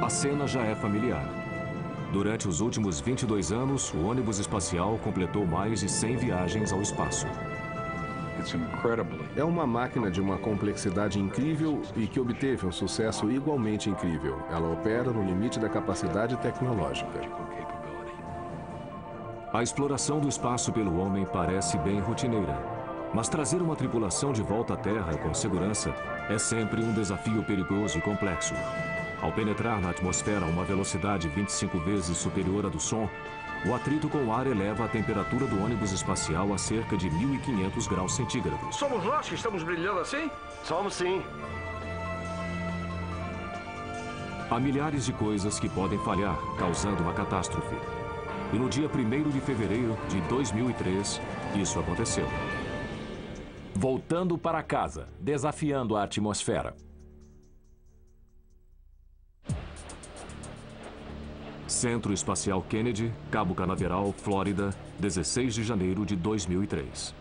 A cena já é familiar. Durante os últimos 22 anos, o ônibus espacial completou mais de 100 viagens ao espaço. É uma máquina de uma complexidade incrível e que obteve um sucesso igualmente incrível. Ela opera no limite da capacidade tecnológica. A exploração do espaço pelo homem parece bem rotineira, mas trazer uma tripulação de volta à Terra com segurança é sempre um desafio perigoso e complexo. Ao penetrar na atmosfera a uma velocidade 25 vezes superior à do som, o atrito com o ar eleva a temperatura do ônibus espacial a cerca de 1.500 graus centígrados. Somos nós que estamos brilhando assim? Somos sim. Há milhares de coisas que podem falhar, causando uma catástrofe. E no dia 1º de fevereiro de 2003, isso aconteceu. Voltando para casa, desafiando a atmosfera. Centro Espacial Kennedy, Cabo Canaveral, Flórida, 16 de janeiro de 2003.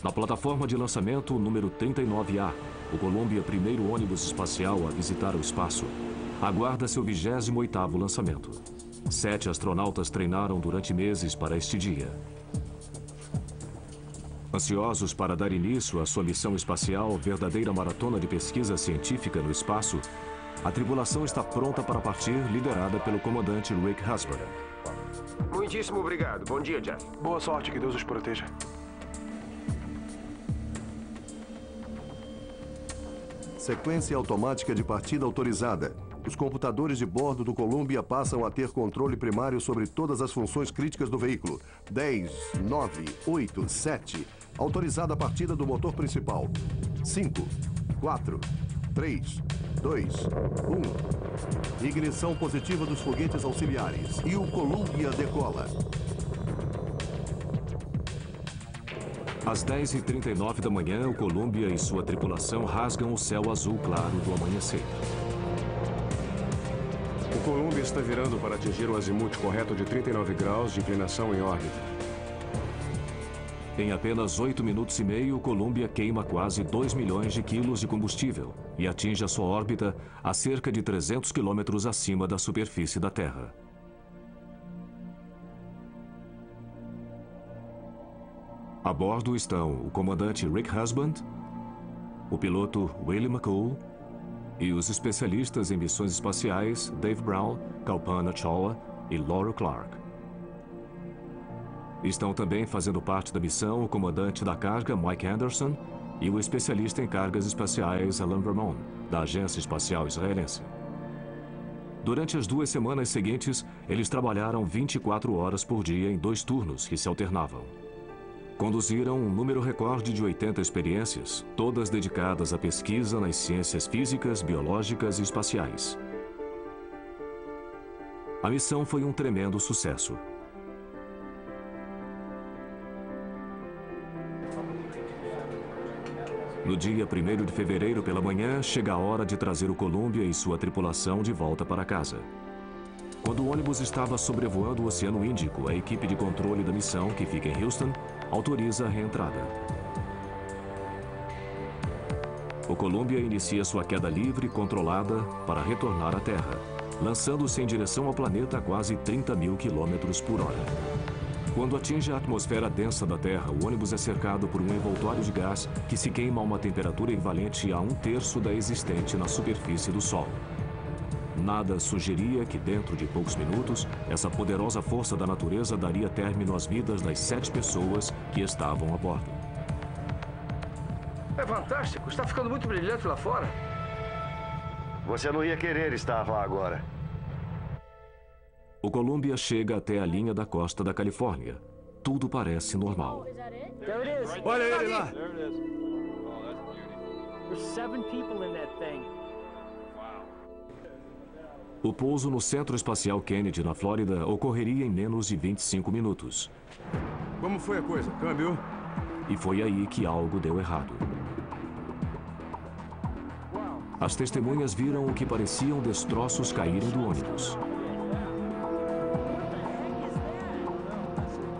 Na plataforma de lançamento número 39A, o Columbia, primeiro ônibus espacial a visitar o espaço, aguarda seu 28º lançamento. 7 astronautas treinaram durante meses para este dia. Ansiosos para dar início à sua missão espacial, verdadeira maratona de pesquisa científica no espaço, a tripulação está pronta para partir, liderada pelo comandante Rick Husband. Muitíssimo obrigado. Bom dia, Jeff. Boa sorte, que Deus os proteja. Sequência automática de partida autorizada. Os computadores de bordo do Columbia passam a ter controle primário sobre todas as funções críticas do veículo. 10, 9, 8, 7. Autorizada a partida do motor principal. 5, 4, 3, 2, 1. Ignição positiva dos foguetes auxiliares. E o Columbia decola. Às 10h39 da manhã, o Columbia e sua tripulação rasgam o céu azul claro do amanhecer. O Columbia está virando para atingir o azimuth correto de 39 graus de inclinação em órbita. Em apenas 8 minutos e meio, o Columbia queima quase 2 milhões de quilos de combustível e atinge a sua órbita a cerca de 300 quilômetros acima da superfície da Terra. A bordo estão o comandante Rick Husband, o piloto Willie McCool e os especialistas em missões espaciais Dave Brown, Kalpana Chawla e Laura Clark. Estão também fazendo parte da missão o comandante da carga Mike Anderson e o especialista em cargas espaciais Alan Vermon, da Agência Espacial Israelense. Durante as 2 semanas seguintes, eles trabalharam 24 horas por dia em 2 turnos que se alternavam. Conduziram um número recorde de 80 experiências, todas dedicadas à pesquisa nas ciências físicas, biológicas e espaciais. A missão foi um tremendo sucesso. No dia 1º de fevereiro pela manhã, chega a hora de trazer o Columbia e sua tripulação de volta para casa. Quando o ônibus estava sobrevoando o Oceano Índico, a equipe de controle da missão, que fica em Houston, autoriza a reentrada. O Columbia inicia sua queda livre e controlada para retornar à Terra, lançando-se em direção ao planeta a quase 30 mil quilômetros por hora. Quando atinge a atmosfera densa da Terra, o ônibus é cercado por um envoltório de gás que se queima a uma temperatura equivalente a 1/3 da existente na superfície do Sol. Nada sugeria que, dentro de poucos minutos, essa poderosa força da natureza daria término às vidas das 7 pessoas que estavam a bordo. É fantástico. Está ficando muito brilhante lá fora. Você não ia querer estar lá agora. O Columbia chega até a linha da costa da Califórnia. Tudo parece normal. Olha ele lá! O pouso no Centro Espacial Kennedy, na Flórida, ocorreria em menos de 25 minutos. Como foi a coisa? Câmbio? E foi aí que algo deu errado. As testemunhas viram o que pareciam destroços caírem do ônibus.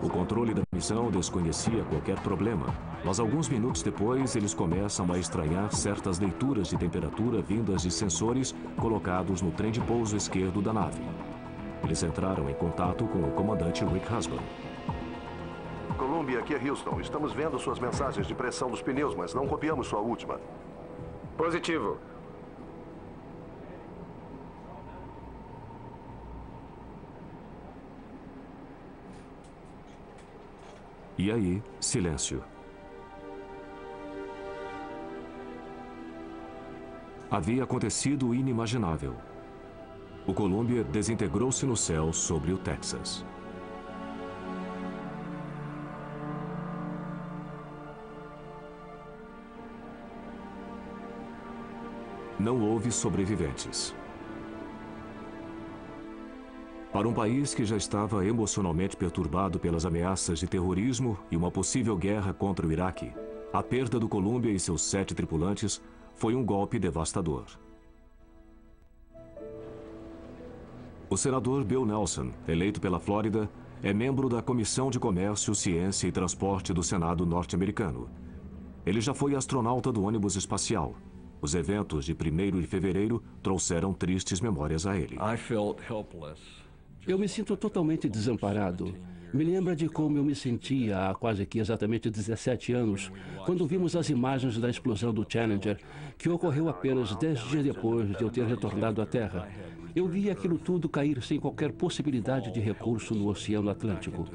O controle controle da missão desconhecia qualquer problema, mas alguns minutos depois eles começam a estranhar certas leituras de temperatura vindas de sensores colocados no trem de pouso esquerdo da nave. Eles entraram em contato com o comandante Rick Husband. Columbia, aqui é Houston. Estamos vendo suas mensagens de pressão dos pneus, mas não copiamos sua última. Positivo. E aí, silêncio. Havia acontecido o inimaginável. O Columbia desintegrou-se no céu sobre o Texas. Não houve sobreviventes. Para um país que já estava emocionalmente perturbado pelas ameaças de terrorismo e uma possível guerra contra o Iraque, a perda do Columbia e seus 7 tripulantes foi um golpe devastador. O senador Bill Nelson, eleito pela Flórida, é membro da Comissão de Comércio, Ciência e Transporte do Senado norte-americano. Ele já foi astronauta do ônibus espacial. Os eventos de 1º de fevereiro trouxeram tristes memórias a ele. Eu me sinto totalmente desamparado. Me lembra de como eu me sentia há quase que exatamente 17 anos, quando vimos as imagens da explosão do Challenger, que ocorreu apenas 10 dias depois de eu ter retornado à Terra. Eu vi aquilo tudo cair sem qualquer possibilidade de recurso no Oceano Atlântico.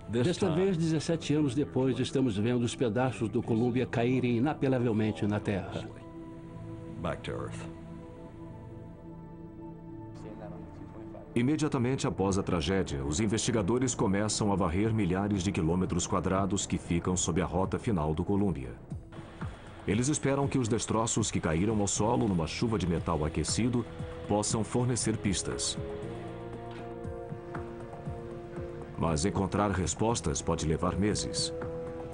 Desta vez, 17 anos depois, estamos vendo os pedaços do Columbia caírem inapelavelmente na Terra. Imediatamente após a tragédia, os investigadores começam a varrer milhares de quilômetros quadrados que ficam sob a rota final do Columbia. Eles esperam que os destroços que caíram ao solo numa chuva de metal aquecido possam fornecer pistas. Mas encontrar respostas pode levar meses.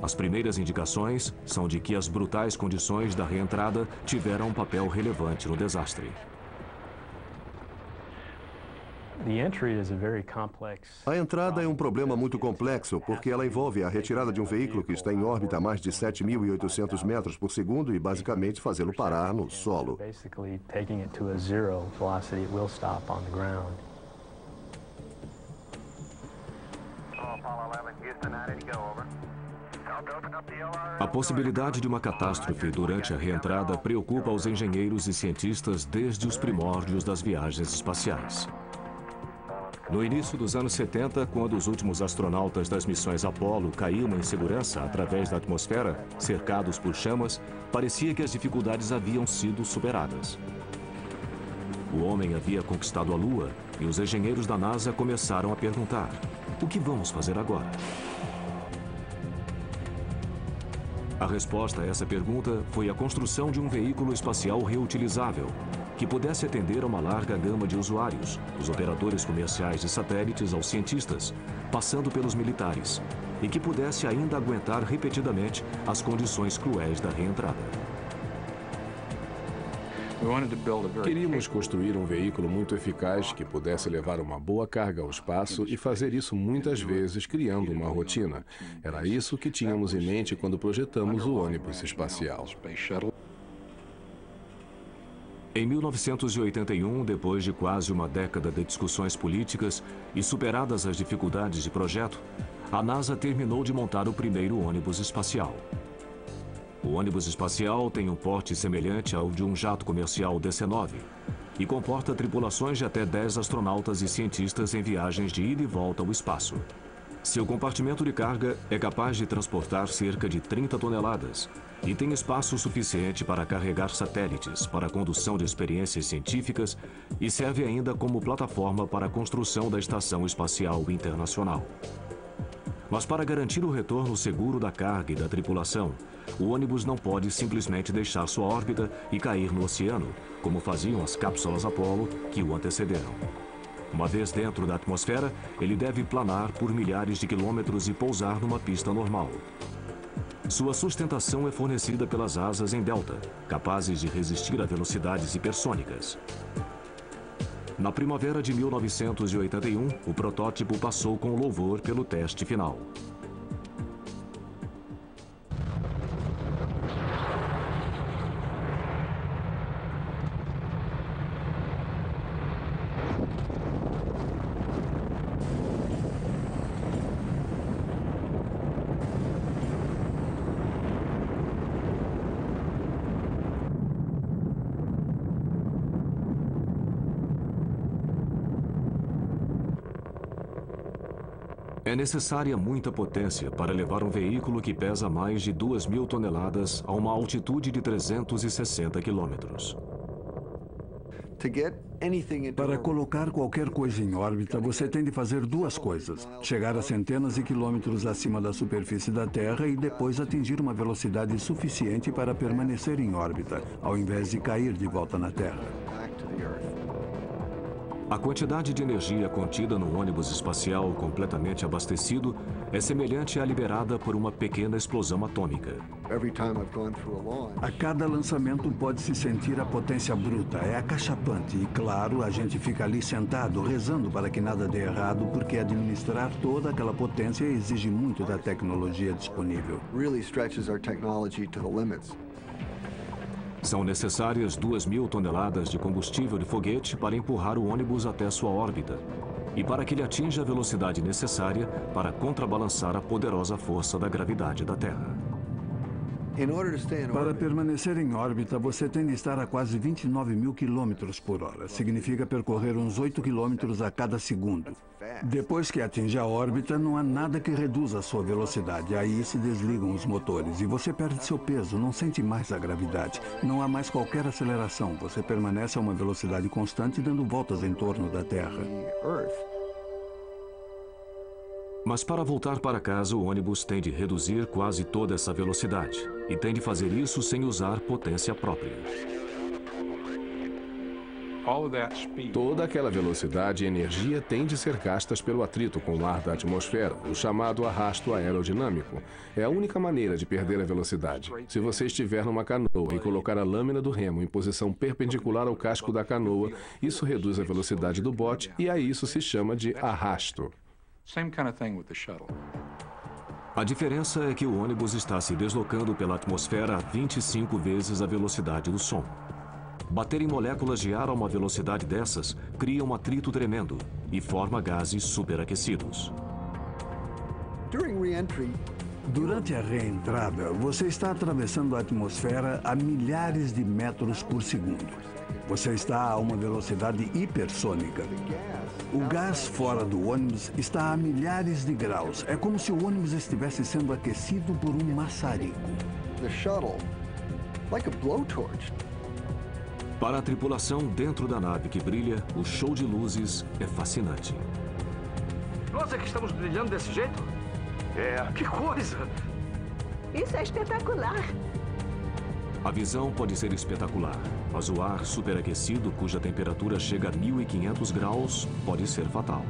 As primeiras indicações são de que as brutais condições da reentrada tiveram um papel relevante no desastre. A entrada é um problema muito complexo, porque ela envolve a retirada de um veículo que está em órbita a mais de 7.800 metros por segundo e basicamente fazê-lo parar no solo. A possibilidade de uma catástrofe durante a reentrada preocupa os engenheiros e cientistas desde os primórdios das viagens espaciais. No início dos anos 70, quando os últimos astronautas das missões Apollo caíam em segurança através da atmosfera, cercados por chamas, parecia que as dificuldades haviam sido superadas. O homem havia conquistado a Lua e os engenheiros da NASA começaram a perguntar: o que vamos fazer agora? A resposta a essa pergunta foi a construção de um veículo espacial reutilizável, que pudesse atender a uma larga gama de usuários, dos operadores comerciais de satélites aos cientistas, passando pelos militares, e que pudesse ainda aguentar repetidamente as condições cruéis da reentrada. Queríamos construir um veículo muito eficaz que pudesse levar uma boa carga ao espaço e fazer isso muitas vezes, criando uma rotina. Era isso que tínhamos em mente quando projetamos o ônibus espacial. Em 1981, depois de quase uma década de discussões políticas e superadas as dificuldades de projeto, a NASA terminou de montar o primeiro ônibus espacial. O ônibus espacial tem um porte semelhante ao de um jato comercial DC-9 e comporta tripulações de até 10 astronautas e cientistas em viagens de ida e volta ao espaço. Seu compartimento de carga é capaz de transportar cerca de 30 toneladas e tem espaço suficiente para carregar satélites para a condução de experiências científicas e serve ainda como plataforma para a construção da Estação Espacial Internacional. Mas para garantir o retorno seguro da carga e da tripulação, o ônibus não pode simplesmente deixar sua órbita e cair no oceano, como faziam as cápsulas Apollo que o antecederam. Uma vez dentro da atmosfera, ele deve planar por milhares de quilômetros e pousar numa pista normal. Sua sustentação é fornecida pelas asas em delta, capazes de resistir a velocidades hipersônicas. Na primavera de 1981, o protótipo passou com louvor pelo teste final. É necessária muita potência para levar um veículo que pesa mais de 2.000 toneladas a uma altitude de 360 quilômetros. Para colocar qualquer coisa em órbita, você tem de fazer duas coisas: chegar a centenas de quilômetros acima da superfície da Terra e depois atingir uma velocidade suficiente para permanecer em órbita, ao invés de cair de volta na Terra. A quantidade de energia contida no ônibus espacial completamente abastecido é semelhante à liberada por uma pequena explosão atômica. A cada lançamento pode-se sentir a potência bruta, é acachapante e, claro, a gente fica ali sentado, rezando para que nada dê errado, porque administrar toda aquela potência exige muito da tecnologia disponível. São necessárias 2.000 toneladas de combustível de foguete para empurrar o ônibus até sua órbita e para que ele atinja a velocidade necessária para contrabalançar a poderosa força da gravidade da Terra. Para permanecer em órbita, você tem de estar a quase 29.000 quilômetros por hora. Significa percorrer uns 8 quilômetros a cada segundo. Depois que atinge a órbita, não há nada que reduza a sua velocidade. Aí se desligam os motores e você perde seu peso, não sente mais a gravidade. Não há mais qualquer aceleração. Você permanece a uma velocidade constante dando voltas em torno da Terra. Mas para voltar para casa, o ônibus tem de reduzir quase toda essa velocidade e tem de fazer isso sem usar potência própria. Toda aquela velocidade e energia tem de ser gastas pelo atrito com o ar da atmosfera, o chamado arrasto aerodinâmico. É a única maneira de perder a velocidade. Se você estiver numa canoa e colocar a lâmina do remo em posição perpendicular ao casco da canoa, isso reduz a velocidade do bote e a isso se chama de arrasto. A diferença é que o ônibus está se deslocando pela atmosfera a 25 vezes a velocidade do som. Bater em moléculas de ar a uma velocidade dessas cria um atrito tremendo e forma gases superaquecidos. Durante a reentrada, você está atravessando a atmosfera a milhares de metros por segundo. Você está a uma velocidade hipersônica. O gás fora do ônibus está a milhares de graus. É como se o ônibus estivesse sendo aquecido por um maçarico. Para a tripulação dentro da nave que brilha, o show de luzes é fascinante. Nossa, que estamos brilhando desse jeito? Que coisa! Isso é espetacular. A visão pode ser espetacular, mas o ar superaquecido, cuja temperatura chega a 1.500 graus, pode ser fatal.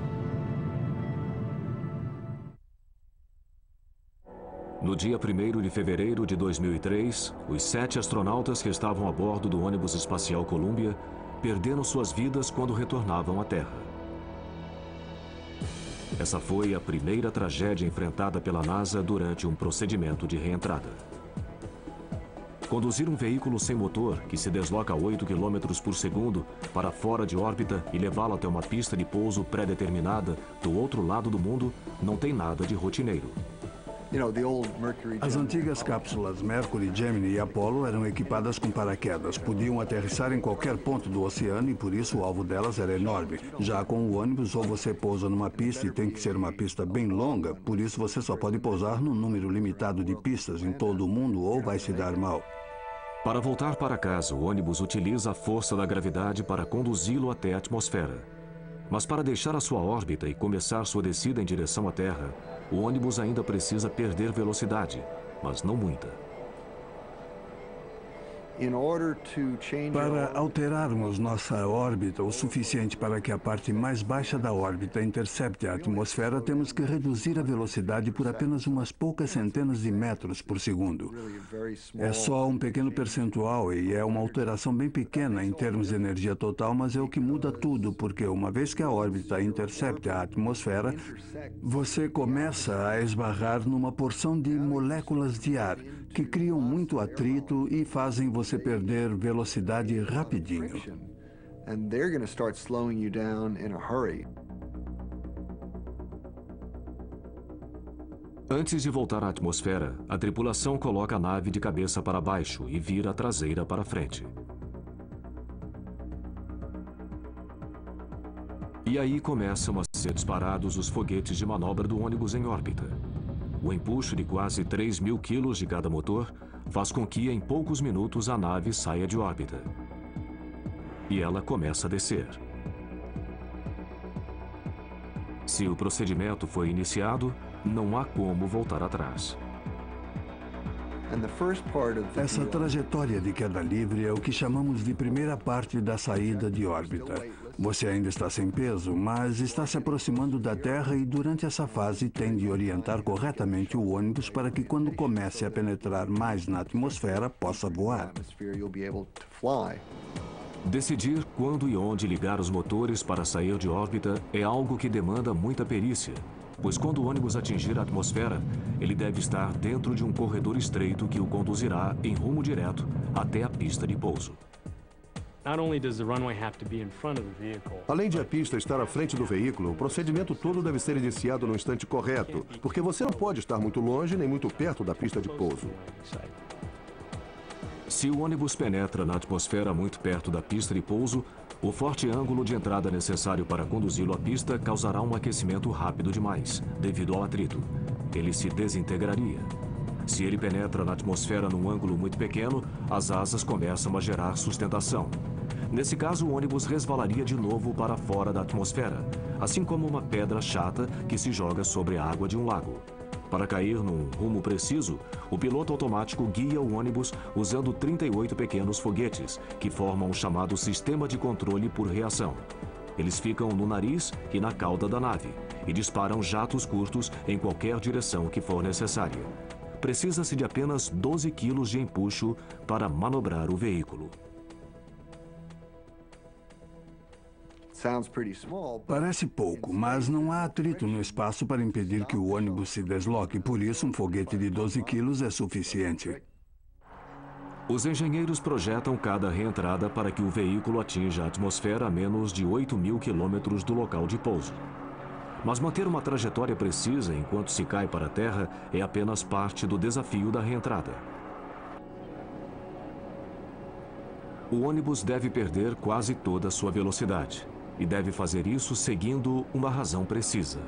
No dia 1º de fevereiro de 2003, os 7 astronautas que estavam a bordo do ônibus espacial Columbia perderam suas vidas quando retornavam à Terra. Essa foi a primeira tragédia enfrentada pela NASA durante um procedimento de reentrada. Conduzir um veículo sem motor, que se desloca a 8 km por segundo, para fora de órbita e levá-lo até uma pista de pouso pré-determinada do outro lado do mundo, não tem nada de rotineiro. As antigas cápsulas Mercury, Gemini e Apollo eram equipadas com paraquedas. Podiam aterrissar em qualquer ponto do oceano e por isso o alvo delas era enorme. Já com o ônibus, ou você pousa numa pista e tem que ser uma pista bem longa, por isso você só pode pousar num número limitado de pistas em todo o mundo ou vai se dar mal. Para voltar para casa, o ônibus utiliza a força da gravidade para conduzi-lo até a atmosfera. Mas para deixar a sua órbita e começar sua descida em direção à Terra, o ônibus ainda precisa perder velocidade, mas não muita. Para alterarmos nossa órbita o suficiente para que a parte mais baixa da órbita intercepte a atmosfera, temos que reduzir a velocidade por apenas umas poucas centenas de metros por segundo. É só um pequeno percentual e é uma alteração bem pequena em termos de energia total, mas é o que muda tudo, porque uma vez que a órbita intercepte a atmosfera, você começa a esbarrar numa porção de moléculas de ar que criam muito atrito e fazem você perder velocidade rapidinho. Antes de voltar à atmosfera, a tripulação coloca a nave de cabeça para baixo e vira a traseira para frente. E aí começam a ser disparados os foguetes de manobra do ônibus em órbita. O empuxo de quase 3.000 quilos de cada motor faz com que, em poucos minutos, a nave saia de órbita. E ela começa a descer. Se o procedimento foi iniciado, não há como voltar atrás. Essa trajetória de queda livre é o que chamamos de primeira parte da saída de órbita. Você ainda está sem peso, mas está se aproximando da Terra e durante essa fase tem de orientar corretamente o ônibus para que quando comece a penetrar mais na atmosfera, possa voar. Decidir quando e onde ligar os motores para sair de órbita é algo que demanda muita perícia, pois quando o ônibus atingir a atmosfera, ele deve estar dentro de um corredor estreito que o conduzirá em rumo direto até a pista de pouso. Além de a pista estar à frente do veículo, o procedimento todo deve ser iniciado no instante correto, porque você não pode estar muito longe nem muito perto da pista de pouso. Se o ônibus penetra na atmosfera muito perto da pista de pouso, o forte ângulo de entrada necessário para conduzi-lo à pista causará um aquecimento rápido demais, devido ao atrito. Ele se desintegraria. Se ele penetra na atmosfera num ângulo muito pequeno, as asas começam a gerar sustentação. Nesse caso, o ônibus resvalaria de novo para fora da atmosfera, assim como uma pedra chata que se joga sobre a água de um lago. Para cair num rumo preciso, o piloto automático guia o ônibus usando 38 pequenos foguetes, que formam o chamado sistema de controle por reação. Eles ficam no nariz e na cauda da nave e disparam jatos curtos em qualquer direção que for necessária. Precisa-se de apenas 12 quilos de empuxo para manobrar o veículo. Parece pouco, mas não há atrito no espaço para impedir que o ônibus se desloque, por isso um foguete de 12 quilos é suficiente. Os engenheiros projetam cada reentrada para que o veículo atinja a atmosfera a menos de 8.000 quilômetros do local de pouso. Mas manter uma trajetória precisa enquanto se cai para a Terra é apenas parte do desafio da reentrada. O ônibus deve perder quase toda a sua velocidade. E deve fazer isso seguindo uma razão precisa.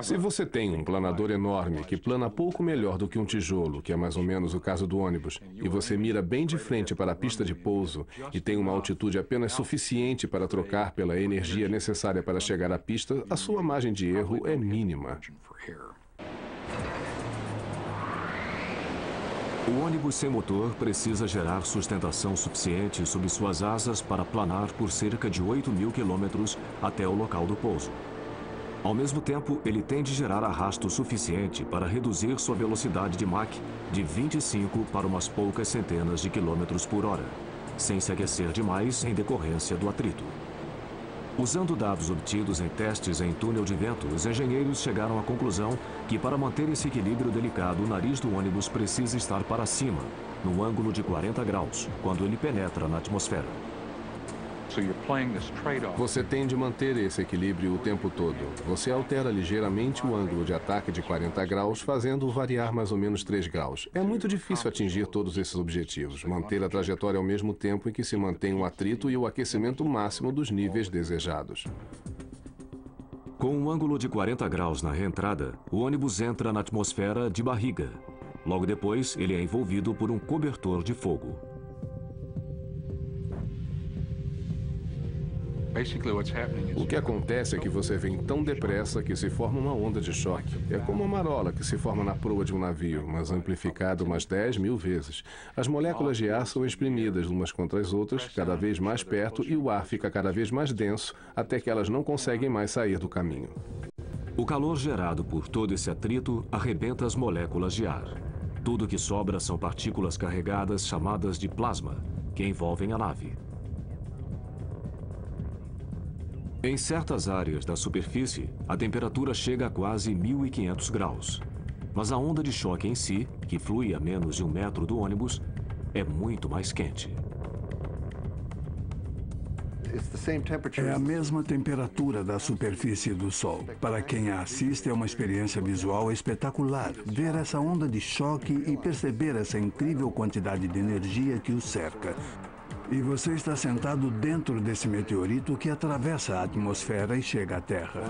Se você tem um planador enorme que plana pouco melhor do que um tijolo, que é mais ou menos o caso do ônibus, e você mira bem de frente para a pista de pouso e tem uma altitude apenas suficiente para trocar pela energia necessária para chegar à pista, a sua margem de erro é mínima. O ônibus sem motor precisa gerar sustentação suficiente sob suas asas para planar por cerca de 8.000 quilômetros até o local do pouso. Ao mesmo tempo, ele tem de gerar arrasto suficiente para reduzir sua velocidade de Mach de 25 para umas poucas centenas de quilômetros por hora, sem se aquecer demais em decorrência do atrito. Usando dados obtidos em testes em túnel de vento, os engenheiros chegaram à conclusão que, para manter esse equilíbrio delicado, o nariz do ônibus precisa estar para cima, no ângulo de 40 graus, quando ele penetra na atmosfera. Você tem de manter esse equilíbrio o tempo todo. Você altera ligeiramente o ângulo de ataque de 40 graus, fazendo-o variar mais ou menos 3 graus. É muito difícil atingir todos esses objetivos, manter a trajetória ao mesmo tempo em que se mantém o atrito e o aquecimento máximo dos níveis desejados. Com um ângulo de 40 graus na reentrada, o ônibus entra na atmosfera de barriga. Logo depois, ele é envolvido por um cobertor de fogo. O que acontece é que você vem tão depressa que se forma uma onda de choque. É como uma marola que se forma na proa de um navio, mas amplificado umas 10.000 vezes. As moléculas de ar são espremidas umas contra as outras, cada vez mais perto, e o ar fica cada vez mais denso, até que elas não conseguem mais sair do caminho. O calor gerado por todo esse atrito arrebenta as moléculas de ar. Tudo que sobra são partículas carregadas chamadas de plasma, que envolvem a nave. Em certas áreas da superfície, a temperatura chega a quase 1.500 graus. Mas a onda de choque em si, que flui a menos de 1 metro do ônibus, é muito mais quente. É a mesma temperatura da superfície do Sol. Para quem a assiste, é uma experiência visual espetacular. Ver essa onda de choque e perceber essa incrível quantidade de energia que o cerca. E você está sentado dentro desse meteorito que atravessa a atmosfera e chega à Terra.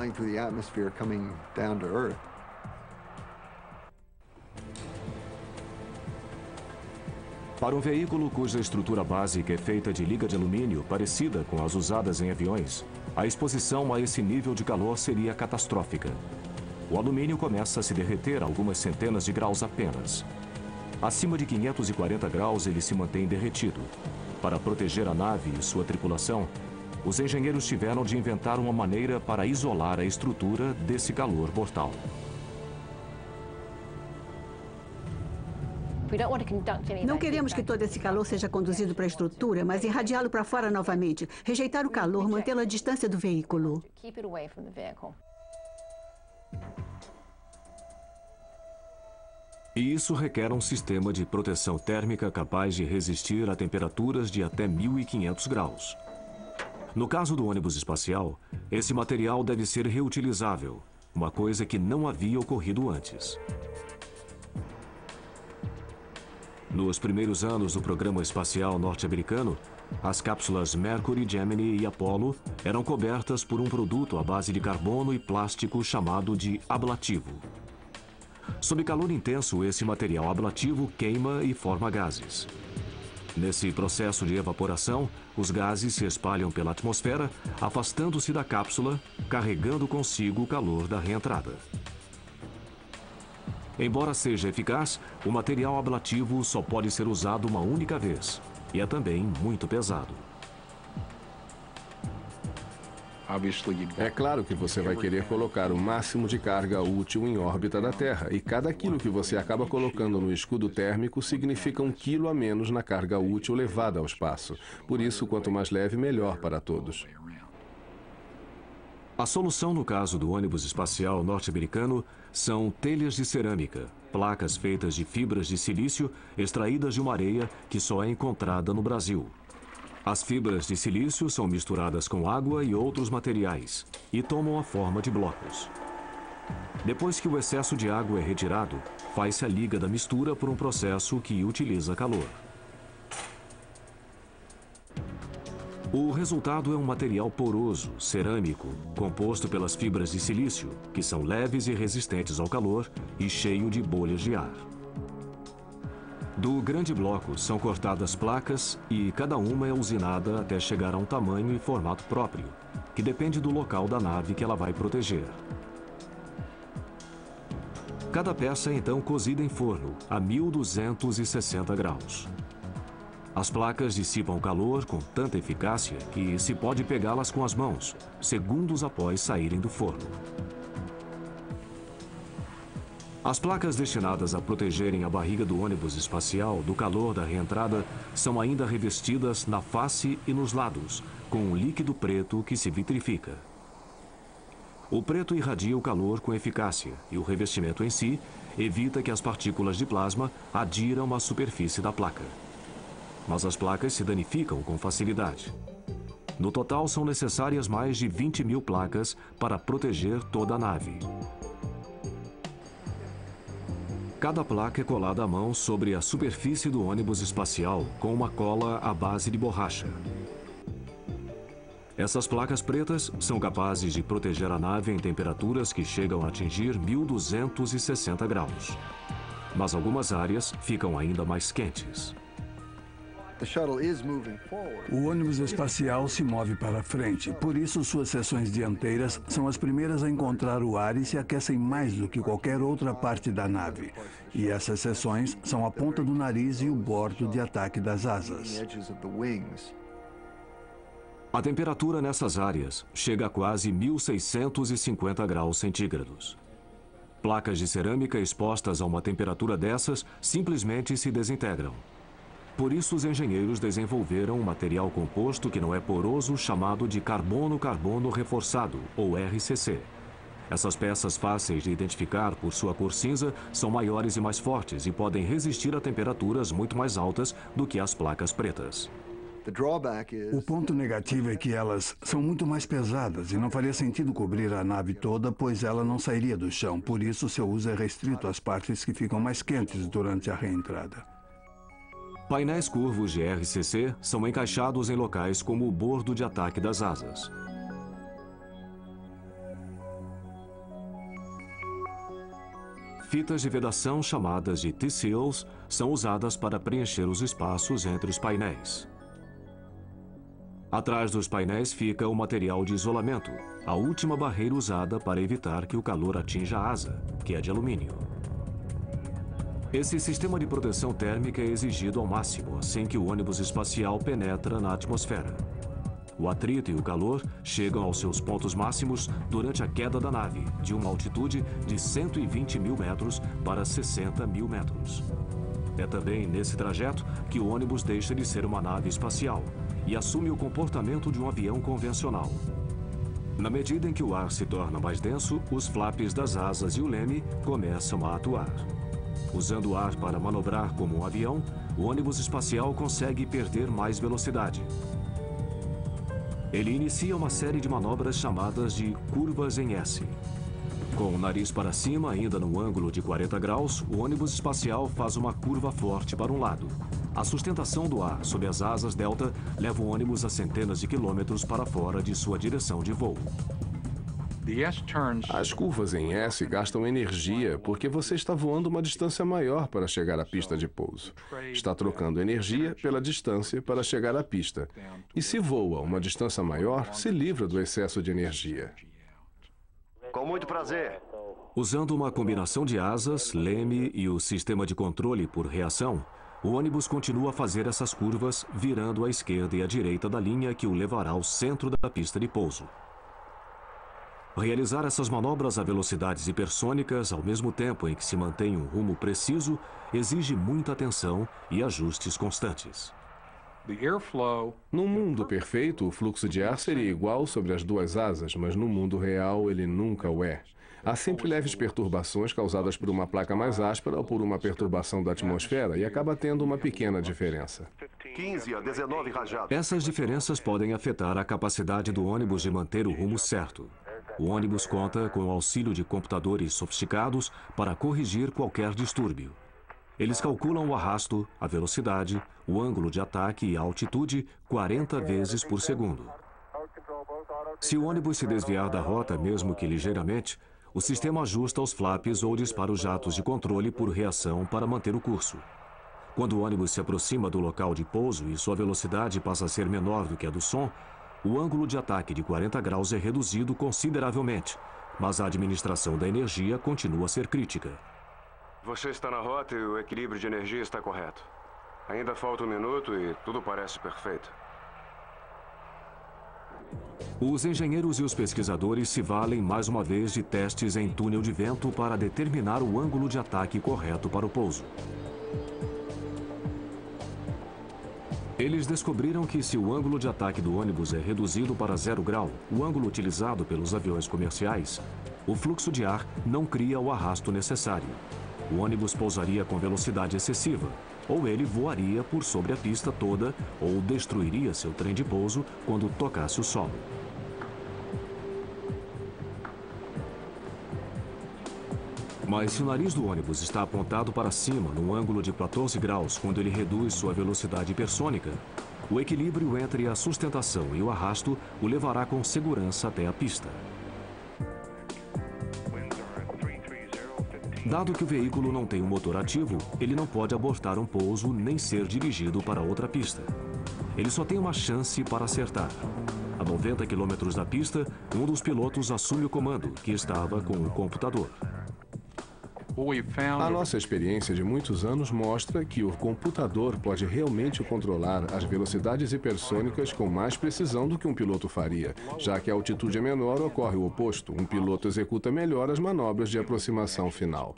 Para um veículo cuja estrutura básica é feita de liga de alumínio, parecida com as usadas em aviões, a exposição a esse nível de calor seria catastrófica. O alumínio começa a se derreter a algumas centenas de graus apenas. Acima de 540 graus, ele se mantém derretido. Para proteger a nave e sua tripulação, os engenheiros tiveram de inventar uma maneira para isolar a estrutura desse calor mortal. Não queremos que todo esse calor seja conduzido para a estrutura, mas irradiá-lo para fora novamente. Rejeitar o calor, mantê-lo à distância do veículo. E isso requer um sistema de proteção térmica capaz de resistir a temperaturas de até 1.500 graus. No caso do ônibus espacial, esse material deve ser reutilizável, uma coisa que não havia ocorrido antes. Nos primeiros anos do programa espacial norte-americano, as cápsulas Mercury, Gemini e Apollo eram cobertas por um produto à base de carbono e plástico chamado de ablativo. Sob calor intenso, esse material ablativo queima e forma gases. Nesse processo de evaporação, os gases se espalham pela atmosfera, afastando-se da cápsula, carregando consigo o calor da reentrada. Embora seja eficaz, o material ablativo só pode ser usado uma única vez, e é também muito pesado. É claro que você vai querer colocar o máximo de carga útil em órbita da Terra, e cada quilo que você acaba colocando no escudo térmico significa 1 quilo a menos na carga útil levada ao espaço. Por isso, quanto mais leve, melhor para todos. A solução no caso do ônibus espacial norte-americano são telhas de cerâmica, placas feitas de fibras de silício extraídas de uma areia que só é encontrada no Brasil. As fibras de silício são misturadas com água e outros materiais e tomam a forma de blocos. Depois que o excesso de água é retirado, faz-se a liga da mistura por um processo que utiliza calor. O resultado é um material poroso, cerâmico, composto pelas fibras de silício, que são leves e resistentes ao calor e cheio de bolhas de ar. Do grande bloco são cortadas placas e cada uma é usinada até chegar a um tamanho e formato próprio, que depende do local da nave que ela vai proteger. Cada peça é então cozida em forno a 1.260 graus. As placas dissipam o calor com tanta eficácia que se pode pegá-las com as mãos, segundos após saírem do forno. As placas destinadas a protegerem a barriga do ônibus espacial do calor da reentrada são ainda revestidas na face e nos lados, com um líquido preto que se vitrifica. O preto irradia o calor com eficácia e o revestimento em si evita que as partículas de plasma adiram à superfície da placa. Mas as placas se danificam com facilidade. No total, são necessárias mais de 20.000 placas para proteger toda a nave. Cada placa é colada à mão sobre a superfície do ônibus espacial com uma cola à base de borracha. Essas placas pretas são capazes de proteger a nave em temperaturas que chegam a atingir 1.260 graus. Mas algumas áreas ficam ainda mais quentes. O ônibus espacial se move para frente, por isso suas seções dianteiras são as primeiras a encontrar o ar e se aquecem mais do que qualquer outra parte da nave. E essas seções são a ponta do nariz e o bordo de ataque das asas. A temperatura nessas áreas chega a quase 1.650 graus centígrados. Placas de cerâmica expostas a uma temperatura dessas simplesmente se desintegram. Por isso, os engenheiros desenvolveram um material composto que não é poroso chamado de carbono-carbono reforçado, ou RCC. Essas peças fáceis de identificar por sua cor cinza são maiores e mais fortes e podem resistir a temperaturas muito mais altas do que as placas pretas. O ponto negativo é que elas são muito mais pesadas e não faria sentido cobrir a nave toda, pois ela não sairia do chão. Por isso, seu uso é restrito às partes que ficam mais quentes durante a reentrada. Painéis curvos de RCC são encaixados em locais como o bordo de ataque das asas. Fitas de vedação chamadas de T-seals são usadas para preencher os espaços entre os painéis. Atrás dos painéis fica o material de isolamento, a última barreira usada para evitar que o calor atinja a asa, que é de alumínio. Esse sistema de proteção térmica é exigido ao máximo assim que o ônibus espacial penetra na atmosfera. O atrito e o calor chegam aos seus pontos máximos durante a queda da nave, de uma altitude de 120 mil metros para 60 mil metros. É também nesse trajeto que o ônibus deixa de ser uma nave espacial e assume o comportamento de um avião convencional. Na medida em que o ar se torna mais denso, os flaps das asas e o leme começam a atuar. Usando o ar para manobrar como um avião, o ônibus espacial consegue perder mais velocidade. Ele inicia uma série de manobras chamadas de curvas em S. Com o nariz para cima, ainda no ângulo de 40 graus, o ônibus espacial faz uma curva forte para um lado. A sustentação do ar sob as asas delta leva o ônibus a centenas de quilômetros para fora de sua direção de voo. As curvas em S gastam energia porque você está voando uma distância maior para chegar à pista de pouso. Está trocando energia pela distância para chegar à pista. E se voa uma distância maior, se livra do excesso de energia. Com muito prazer. Usando uma combinação de asas, leme e o sistema de controle por reação, o ônibus continua a fazer essas curvas, virando à esquerda e à direita da linha que o levará ao centro da pista de pouso. Realizar essas manobras a velocidades hipersônicas ao mesmo tempo em que se mantém um rumo preciso exige muita atenção e ajustes constantes. No mundo perfeito, o fluxo de ar seria igual sobre as duas asas, mas no mundo real ele nunca o é. Há sempre leves perturbações causadas por uma placa mais áspera ou por uma perturbação da atmosfera e acaba tendo uma pequena diferença. 15 a 19 rajadas. Essas diferenças podem afetar a capacidade do ônibus de manter o rumo certo. O ônibus conta com o auxílio de computadores sofisticados para corrigir qualquer distúrbio. Eles calculam o arrasto, a velocidade, o ângulo de ataque e a altitude 40 vezes por segundo. Se o ônibus se desviar da rota, mesmo que ligeiramente, o sistema ajusta os flaps ou dispara os jatos de controle por reação para manter o curso. Quando o ônibus se aproxima do local de pouso e sua velocidade passa a ser menor do que a do som, o ângulo de ataque de 40 graus é reduzido consideravelmente, mas a administração da energia continua a ser crítica. Você está na rota e o equilíbrio de energia está correto. Ainda falta 1 minuto e tudo parece perfeito. Os engenheiros e os pesquisadores se valem mais uma vez de testes em túnel de vento para determinar o ângulo de ataque correto para o pouso. Eles descobriram que se o ângulo de ataque do ônibus é reduzido para 0 grau, o ângulo utilizado pelos aviões comerciais, o fluxo de ar não cria o arrasto necessário. O ônibus pousaria com velocidade excessiva, ou ele voaria por sobre a pista toda, ou destruiria seu trem de pouso quando tocasse o solo. Mas se o nariz do ônibus está apontado para cima, num ângulo de 14 graus, quando ele reduz sua velocidade hipersônica, o equilíbrio entre a sustentação e o arrasto o levará com segurança até a pista. Dado que o veículo não tem um motor ativo, ele não pode abortar um pouso nem ser dirigido para outra pista. Ele só tem uma chance para acertar. A 90 km da pista, um dos pilotos assume o comando, que estava com o computador. A nossa experiência de muitos anos mostra que o computador pode realmente controlar as velocidades hipersônicas com mais precisão do que um piloto faria, já que a altitude é menor, ocorre o oposto. Um piloto executa melhor as manobras de aproximação final.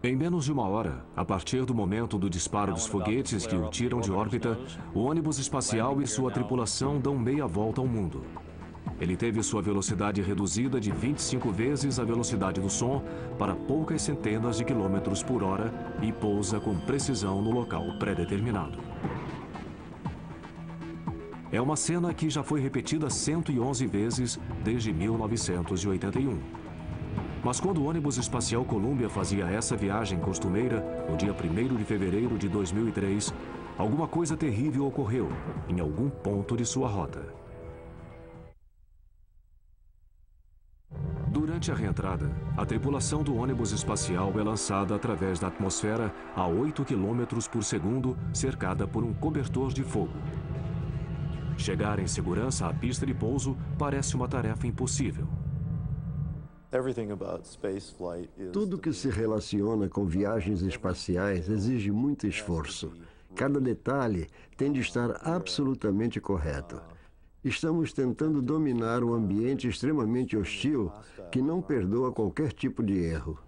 Em menos de uma hora, a partir do momento do disparo dos foguetes que o tiram de órbita, o ônibus espacial e sua tripulação dão meia volta ao mundo. Ele teve sua velocidade reduzida de 25 vezes a velocidade do som para poucas centenas de quilômetros por hora e pousa com precisão no local pré-determinado. É uma cena que já foi repetida 111 vezes desde 1981. Mas quando o ônibus espacial Columbia fazia essa viagem costumeira, no dia 1º de fevereiro de 2003, alguma coisa terrível ocorreu em algum ponto de sua rota. Durante a reentrada, a tripulação do ônibus espacial é lançada através da atmosfera a 8 km por segundo, cercada por um cobertor de fogo. Chegar em segurança à pista de pouso parece uma tarefa impossível. Tudo que se relaciona com viagens espaciais exige muito esforço. Cada detalhe tem de estar absolutamente correto. Estamos tentando dominar um ambiente extremamente hostil que não perdoa qualquer tipo de erro.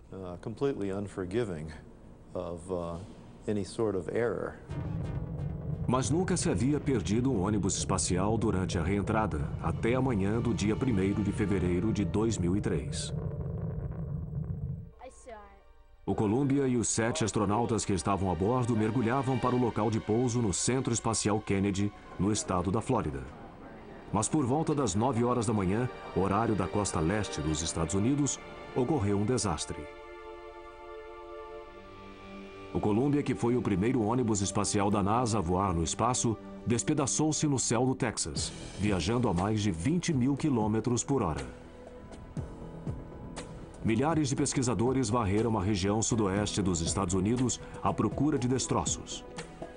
Mas nunca se havia perdido um ônibus espacial durante a reentrada, até a manhã do dia 1º de fevereiro de 2003. O Columbia e os 7 astronautas que estavam a bordo mergulhavam para o local de pouso no Centro Espacial Kennedy, no estado da Flórida. Mas por volta das 9 horas da manhã, horário da costa leste dos Estados Unidos, ocorreu um desastre. O Columbia, que foi o primeiro ônibus espacial da NASA a voar no espaço, despedaçou-se no céu do Texas, viajando a mais de 20 mil quilômetros por hora. Milhares de pesquisadores varreram a região sudoeste dos Estados Unidos à procura de destroços.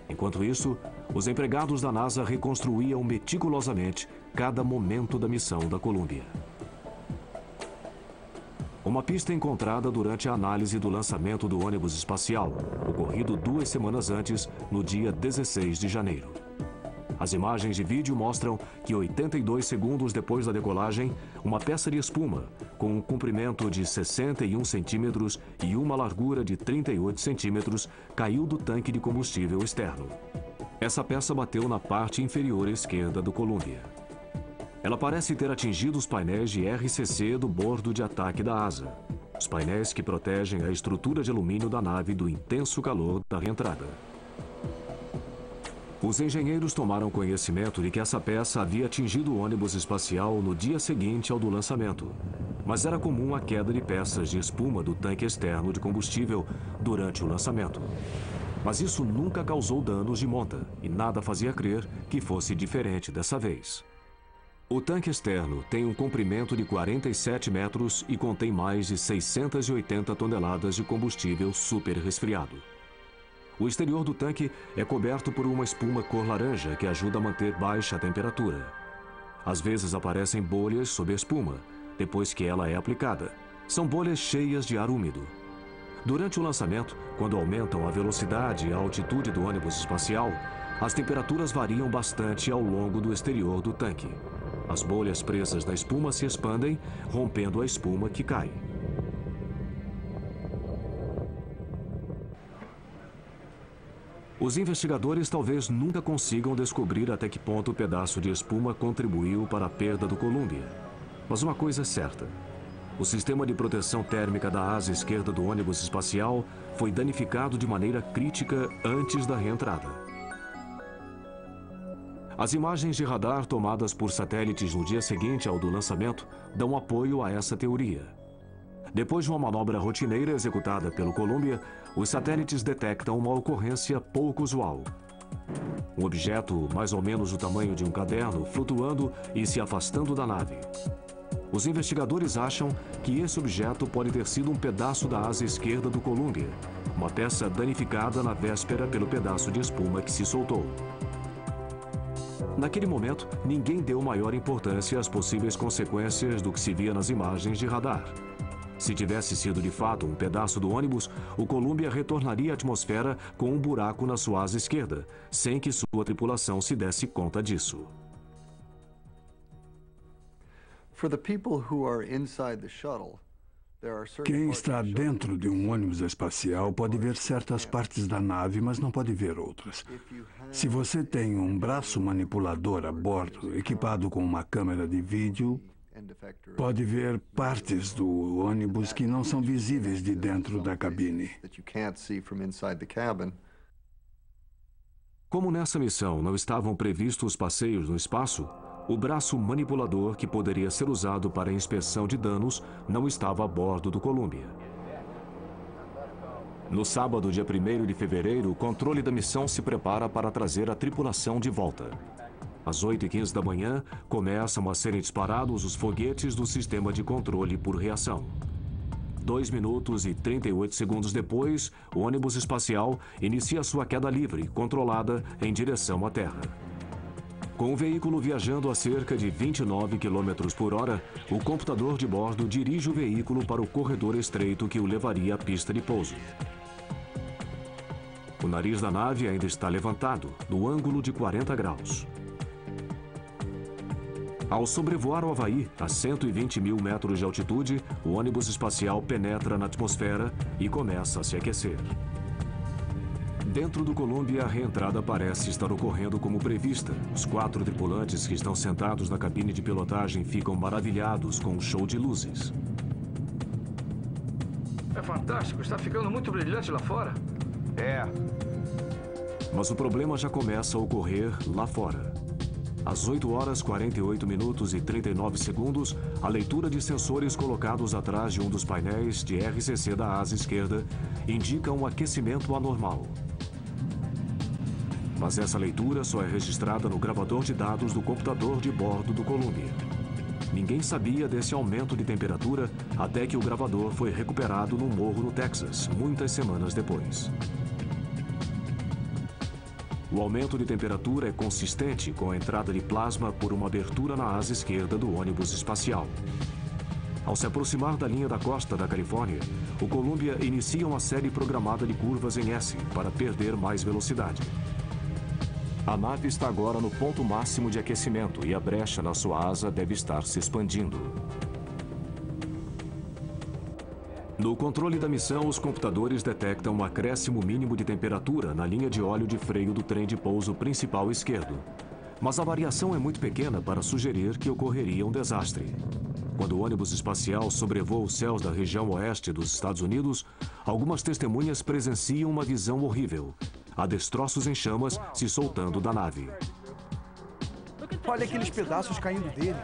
Enquanto isso, os empregados da NASA reconstruíam meticulosamente cada momento da missão da Columbia. Uma pista encontrada durante a análise do lançamento do ônibus espacial, ocorrido 2 semanas antes, no dia 16 de janeiro. As imagens de vídeo mostram que 82 segundos depois da decolagem, uma peça de espuma, com um comprimento de 61 centímetros e uma largura de 38 centímetros, caiu do tanque de combustível externo. Essa peça bateu na parte inferior esquerda do Columbia. Ela parece ter atingido os painéis de RCC do bordo de ataque da asa, os painéis que protegem a estrutura de alumínio da nave do intenso calor da reentrada. Os engenheiros tomaram conhecimento de que essa peça havia atingido o ônibus espacial no dia seguinte ao do lançamento, mas era comum a queda de peças de espuma do tanque externo de combustível durante o lançamento. Mas isso nunca causou danos de monta e nada fazia crer que fosse diferente dessa vez. O tanque externo tem um comprimento de 47 metros e contém mais de 680 toneladas de combustível super resfriado. O exterior do tanque é coberto por uma espuma cor laranja que ajuda a manter baixa a temperatura. Às vezes aparecem bolhas sob a espuma, depois que ela é aplicada. São bolhas cheias de ar úmido. Durante o lançamento, quando aumentam a velocidade e a altitude do ônibus espacial, as temperaturas variam bastante ao longo do exterior do tanque. As bolhas presas na espuma se expandem, rompendo a espuma que cai. Os investigadores talvez nunca consigam descobrir até que ponto o pedaço de espuma contribuiu para a perda do Columbia. Mas uma coisa é certa: o sistema de proteção térmica da asa esquerda do ônibus espacial foi danificado de maneira crítica antes da reentrada. As imagens de radar tomadas por satélites no dia seguinte ao do lançamento dão apoio a essa teoria. Depois de uma manobra rotineira executada pelo Columbia, os satélites detectam uma ocorrência pouco usual. Um objeto mais ou menos do tamanho de um caderno flutuando e se afastando da nave. Os investigadores acham que esse objeto pode ter sido um pedaço da asa esquerda do Columbia, uma peça danificada na véspera pelo pedaço de espuma que se soltou. Naquele momento, ninguém deu maior importância às possíveis consequências do que se via nas imagens de radar. Se tivesse sido de fato um pedaço do ônibus, o Columbia retornaria à atmosfera com um buraco na sua asa esquerda, sem que sua tripulação se desse conta disso. Quem está dentro de um ônibus espacial pode ver certas partes da nave, mas não pode ver outras. Se você tem um braço manipulador a bordo, equipado com uma câmera de vídeo, pode ver partes do ônibus que não são visíveis de dentro da cabine. Como nessa missão não estavam previstos passeios no espaço, o braço manipulador que poderia ser usado para a inspeção de danos não estava a bordo do Columbia. No sábado, dia 1º de fevereiro, o controle da missão se prepara para trazer a tripulação de volta. Às 8h15 da manhã, começam a serem disparados os foguetes do sistema de controle por reação. 2 minutos e 38 segundos depois, o ônibus espacial inicia sua queda livre, controlada, em direção à Terra. Com o veículo viajando a cerca de 29 km por hora, o computador de bordo dirige o veículo para o corredor estreito que o levaria à pista de pouso. O nariz da nave ainda está levantado, no ângulo de 40 graus. Ao sobrevoar o Havaí, a 120 mil metros de altitude, o ônibus espacial penetra na atmosfera e começa a se aquecer. Dentro do Columbia, a reentrada parece estar ocorrendo como prevista. Os 4 tripulantes que estão sentados na cabine de pilotagem ficam maravilhados com o show de luzes. É fantástico, está ficando muito brilhante lá fora. É. Mas o problema já começa a ocorrer lá fora. Às 8h48 e 39 segundos, a leitura de sensores colocados atrás de um dos painéis de RCC da asa esquerda indica um aquecimento anormal. Mas essa leitura só é registrada no gravador de dados do computador de bordo do Columbia. Ninguém sabia desse aumento de temperatura até que o gravador foi recuperado num morro no Texas, muitas semanas depois. O aumento de temperatura é consistente com a entrada de plasma por uma abertura na asa esquerda do ônibus espacial. Ao se aproximar da linha da costa da Califórnia, o Columbia inicia uma série programada de curvas em S para perder mais velocidade. A nave está agora no ponto máximo de aquecimento e a brecha na sua asa deve estar se expandindo. No controle da missão, os computadores detectam um acréscimo mínimo de temperatura na linha de óleo de freio do trem de pouso principal esquerdo. Mas a variação é muito pequena para sugerir que ocorreria um desastre. Quando o ônibus espacial sobrevoa os céus da região oeste dos Estados Unidos, algumas testemunhas presenciam uma visão horrível. Há destroços em chamas se soltando da nave. Olha aqueles pedaços caindo dele.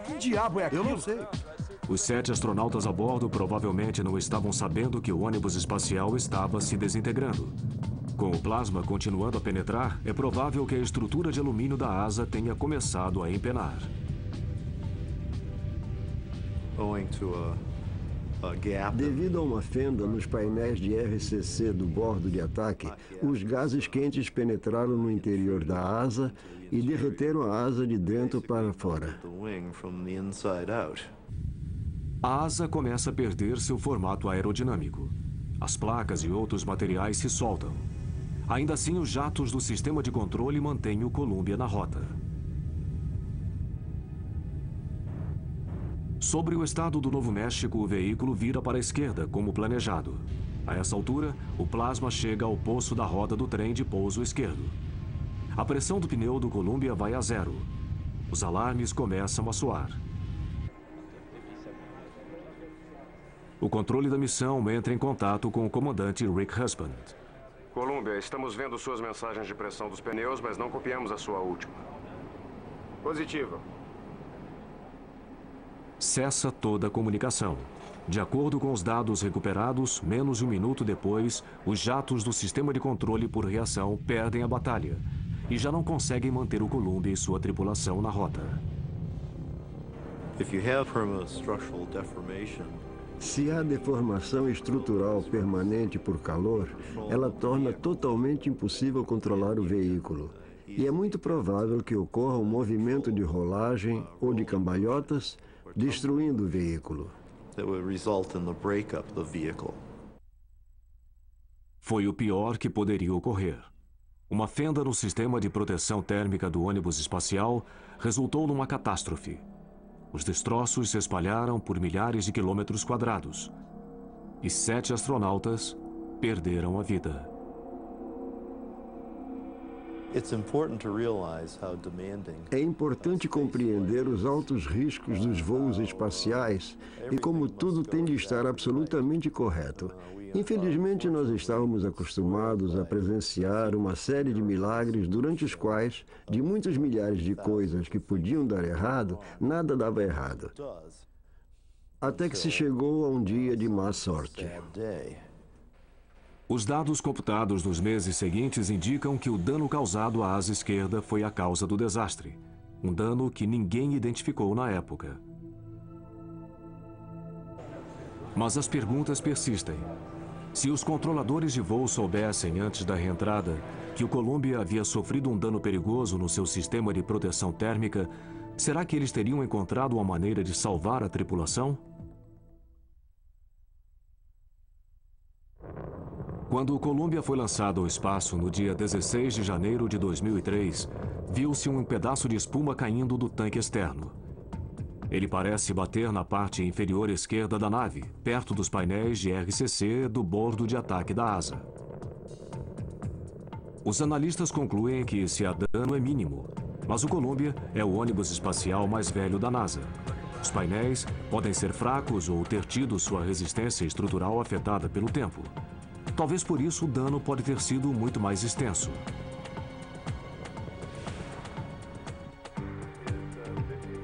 Que diabo é aquilo? Eu não sei. Os 7 astronautas a bordo provavelmente não estavam sabendo que o ônibus espacial estava se desintegrando. Com o plasma continuando a penetrar, é provável que a estrutura de alumínio da asa tenha começado a empenar. Devido a uma fenda nos painéis de RCC do bordo de ataque, os gases quentes penetraram no interior da asa e derreteram a asa de dentro para fora. A asa começa a perder seu formato aerodinâmico. As placas e outros materiais se soltam. Ainda assim, os jatos do sistema de controle mantêm o Columbia na rota. Sobre o estado do Novo México, o veículo vira para a esquerda, como planejado. A essa altura, o plasma chega ao poço da roda do trem de pouso esquerdo. A pressão do pneu do Columbia vai a 0. Os alarmes começam a soar. O controle da missão entra em contato com o comandante Rick Husband. Columbia, estamos vendo suas mensagens de pressão dos pneus, mas não copiamos a sua última. Positivo. Cessa toda a comunicação. De acordo com os dados recuperados, menos de um minuto depois, os jatos do sistema de controle por reação perdem a batalha e já não conseguem manter o Columbia e sua tripulação na rota. Se há deformação estrutural permanente por calor, ela torna totalmente impossível controlar o veículo. E é muito provável que ocorra um movimento de rolagem ou de cambalhotas, destruindo o veículo. Foi o pior que poderia ocorrer. Uma fenda no sistema de proteção térmica do ônibus espacial resultou numa catástrofe. Os destroços se espalharam por milhares de quilômetros quadrados. E 7 astronautas perderam a vida. É importante compreender os altos riscos dos voos espaciais e como tudo tem de estar absolutamente correto. Infelizmente, nós estávamos acostumados a presenciar uma série de milagres durante os quais, de muitos milhares de coisas que podiam dar errado, nada dava errado. Até que se chegou a um dia de má sorte. Os dados computados nos meses seguintes indicam que o dano causado à asa esquerda foi a causa do desastre. Um dano que ninguém identificou na época. Mas as perguntas persistem. Se os controladores de voo soubessem antes da reentrada que o Columbia havia sofrido um dano perigoso no seu sistema de proteção térmica, será que eles teriam encontrado uma maneira de salvar a tripulação? Quando o Columbia foi lançado ao espaço no dia 16 de janeiro de 2003, viu-se um pedaço de espuma caindo do tanque externo. Ele parece bater na parte inferior esquerda da nave, perto dos painéis de RCC do bordo de ataque da asa. Os analistas concluem que esse dano é mínimo, mas o Columbia é o ônibus espacial mais velho da NASA. Os painéis podem ser fracos ou ter tido sua resistência estrutural afetada pelo tempo. Talvez por isso o dano pode ter sido muito mais extenso.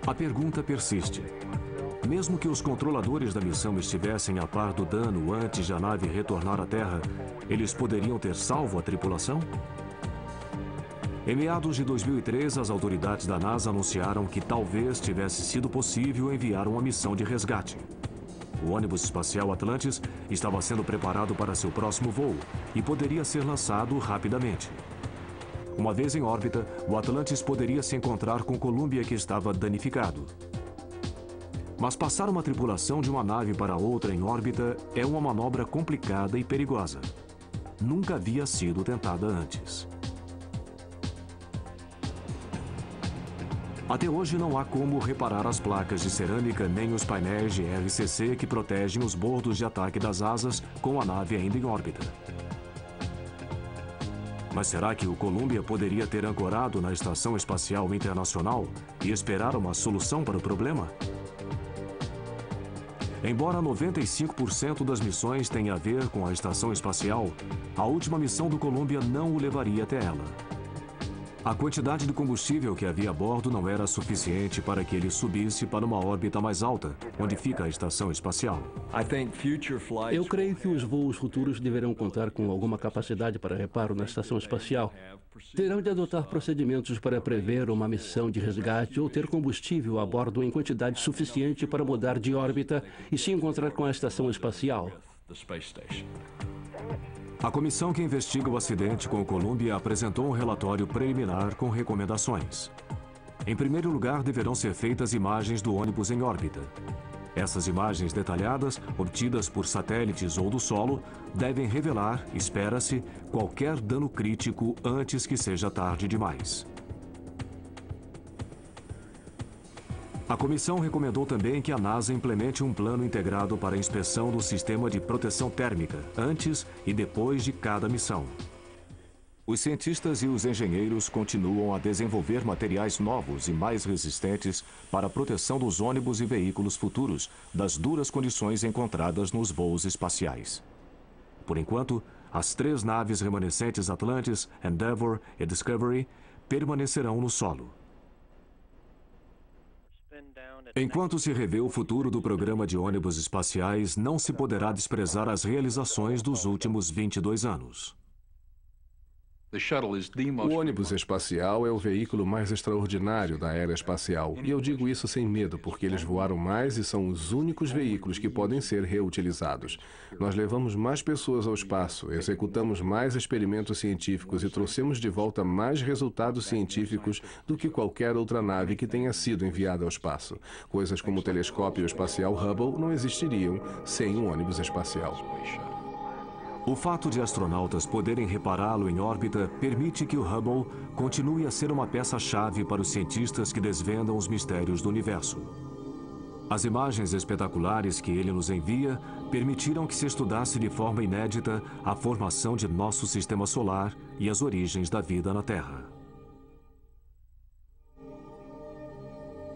A pergunta persiste. Mesmo que os controladores da missão estivessem a par do dano antes de a nave retornar à Terra, eles poderiam ter salvo a tripulação? Em meados de 2003, as autoridades da NASA anunciaram que talvez tivesse sido possível enviar uma missão de resgate. O ônibus espacial Atlantis estava sendo preparado para seu próximo voo e poderia ser lançado rapidamente. Uma vez em órbita, o Atlantis poderia se encontrar com o Columbia que estava danificado. Mas passar uma tripulação de uma nave para outra em órbita é uma manobra complicada e perigosa. Nunca havia sido tentada antes. Até hoje não há como reparar as placas de cerâmica nem os painéis de RCC que protegem os bordos de ataque das asas com a nave ainda em órbita. Mas será que o Columbia poderia ter ancorado na Estação Espacial Internacional e esperar uma solução para o problema? Embora 95% das missões tenha a ver com a Estação Espacial, a última missão do Columbia não o levaria até ela. A quantidade de combustível que havia a bordo não era suficiente para que ele subisse para uma órbita mais alta, onde fica a estação espacial. Eu creio que os voos futuros deverão contar com alguma capacidade para reparo na estação espacial. Terão de adotar procedimentos para prever uma missão de resgate ou ter combustível a bordo em quantidade suficiente para mudar de órbita e se encontrar com a estação espacial. A comissão que investiga o acidente com o Columbia apresentou um relatório preliminar com recomendações. Em primeiro lugar, deverão ser feitas imagens do ônibus em órbita. Essas imagens detalhadas, obtidas por satélites ou do solo, devem revelar, espera-se, qualquer dano crítico antes que seja tarde demais. A comissão recomendou também que a NASA implemente um plano integrado para a inspeção do sistema de proteção térmica, antes e depois de cada missão. Os cientistas e os engenheiros continuam a desenvolver materiais novos e mais resistentes para a proteção dos ônibus e veículos futuros das duras condições encontradas nos voos espaciais. Por enquanto, as 3 naves remanescentes Atlantis, Endeavour e Discovery permanecerão no solo. Enquanto se revê o futuro do programa de ônibus espaciais, não se poderá desprezar as realizações dos últimos 22 anos. O ônibus espacial é o veículo mais extraordinário da era espacial. E eu digo isso sem medo, porque eles voaram mais e são os únicos veículos que podem ser reutilizados. Nós levamos mais pessoas ao espaço, executamos mais experimentos científicos e trouxemos de volta mais resultados científicos do que qualquer outra nave que tenha sido enviada ao espaço. Coisas como o telescópio espacial Hubble não existiriam sem um ônibus espacial. O fato de astronautas poderem repará-lo em órbita permite que o Hubble continue a ser uma peça-chave para os cientistas que desvendam os mistérios do universo. As imagens espetaculares que ele nos envia permitiram que se estudasse de forma inédita a formação de nosso sistema solar e as origens da vida na Terra.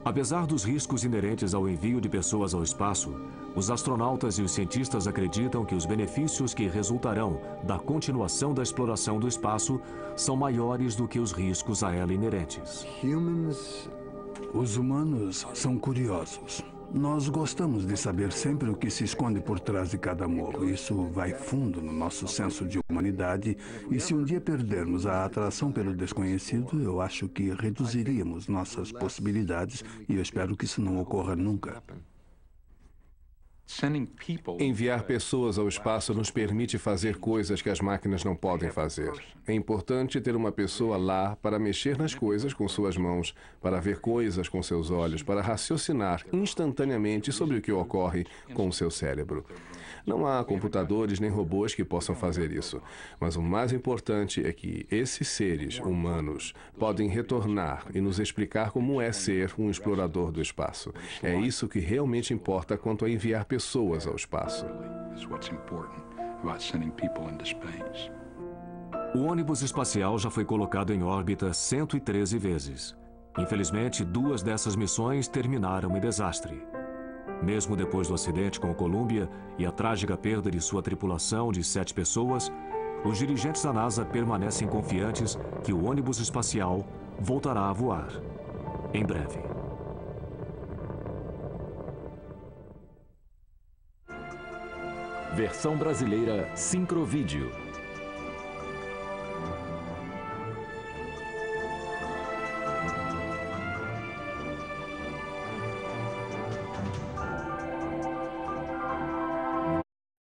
Apesar dos riscos inerentes ao envio de pessoas ao espaço, os astronautas e os cientistas acreditam que os benefícios que resultarão da continuação da exploração do espaço são maiores do que os riscos a ela inerentes. Os humanos são curiosos. Nós gostamos de saber sempre o que se esconde por trás de cada morro. Isso vai fundo no nosso senso de humanidade. E se um dia perdermos a atração pelo desconhecido, eu acho que reduziríamos nossas possibilidades e eu espero que isso não ocorra nunca. Enviar pessoas ao espaço nos permite fazer coisas que as máquinas não podem fazer. É importante ter uma pessoa lá para mexer nas coisas com suas mãos, para ver coisas com seus olhos, para raciocinar instantaneamente sobre o que ocorre com o seu cérebro. Não há computadores nem robôs que possam fazer isso. Mas o mais importante é que esses seres humanos podem retornar e nos explicar como é ser um explorador do espaço. É isso que realmente importa quanto a enviar pessoas ao espaço. O ônibus espacial já foi colocado em órbita 113 vezes. Infelizmente, 2 dessas missões terminaram em desastre. Mesmo depois do acidente com o Columbia e a trágica perda de sua tripulação de 7 pessoas, os dirigentes da NASA permanecem confiantes que o ônibus espacial voltará a voar em breve. Versão brasileira Sincrovídeo.